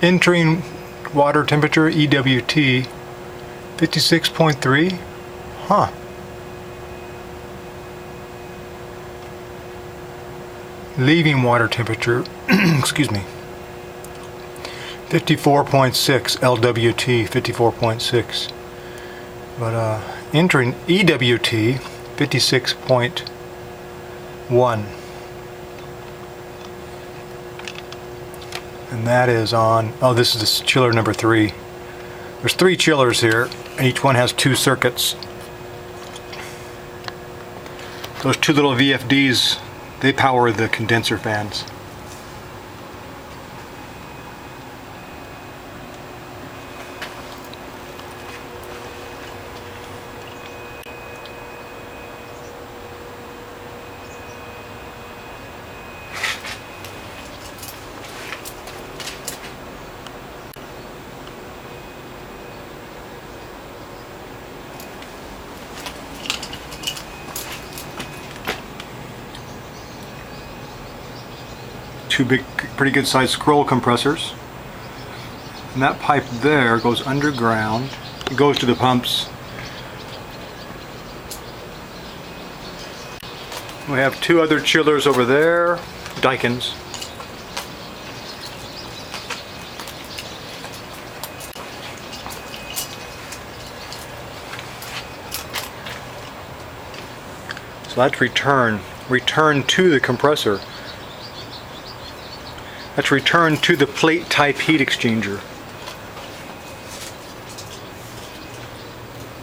Entering water temperature EWT 56.3. Huh. Leaving water temperature, excuse me, 54.6 LWT, 54.6. But entering EWT 56.1. And that is on, oh, this is the chiller number 3. There's 3 chillers here, and each one has 2 circuits. Those 2 little VFDs, they power the condenser fans. Two big, pretty good sized scroll compressors. And that pipe there goes underground. It goes to the pumps. We have 2 other chillers over there, Daikin's. So that's return to the compressor. That's return to the plate type heat exchanger.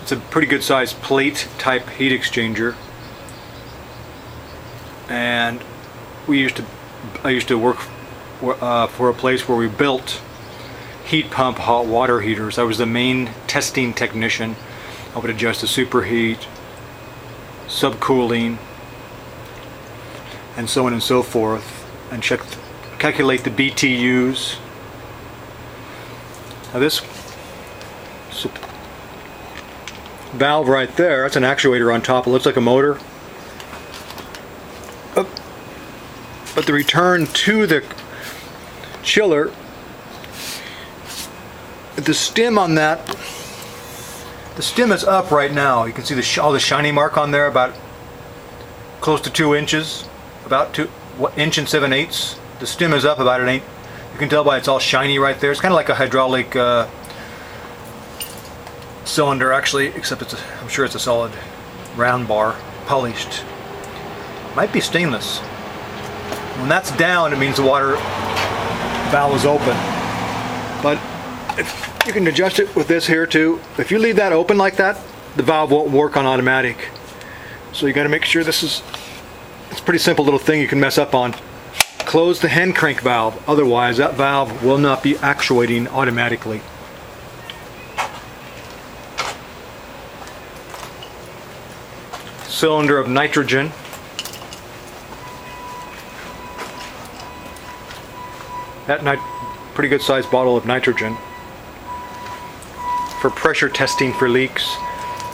It's a pretty good sized plate type heat exchanger. And I used to work for a place where we built heat pump hot water heaters. I was the main testing technician. I would adjust the superheat, subcooling, and so on and so forth, and calculate the BTUs. Now this valve right there, that's an actuator on top. It looks like a motor. But the return to the chiller, the stem on that, the stem is up right now. You can see all the shiny mark on there, about close to 2 inches, about 1 inch and 7/8. The stem is up about an 8. You can tell by it's all shiny right there. It's kind of like a hydraulic cylinder actually, except I'm sure it's a solid round bar, polished. Might be stainless. When that's down, it means the water valve is open. But you can adjust it with this here too. If you leave that open like that, the valve won't work on automatic. So you got to make sure it's a pretty simple little thing you can mess up on. Close the hand crank valve, otherwise that valve will not be actuating automatically. Cylinder of nitrogen. That pretty good sized bottle of nitrogen for pressure testing for leaks.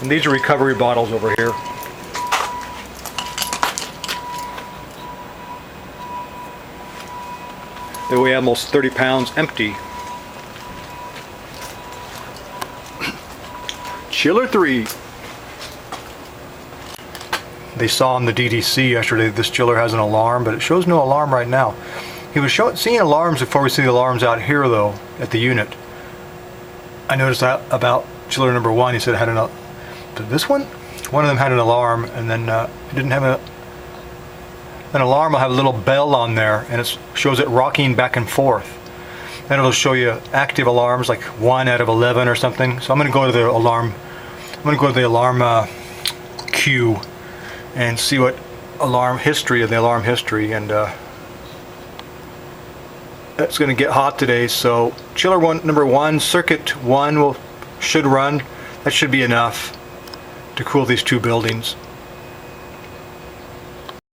And these are recovery bottles over here. They weigh almost 30 pounds empty. Chiller 3. They saw on the DDC yesterday this chiller has an alarm, but it shows no alarm right now. He was seeing alarms before we see the alarms out here though, at the unit. I noticed that about chiller number 1, he said it had but this one of them had an alarm, and then it didn't have an alarm will have a little bell on there, and it shows it rocking back and forth. Then it'll show you active alarms, like 1 out of 11 or something. So I'm going to go to the alarm. I'm going to go to the alarm queue and see what alarm history and it's going to get hot today. So chiller number 1, circuit 1 should run. That should be enough to cool these 2 buildings.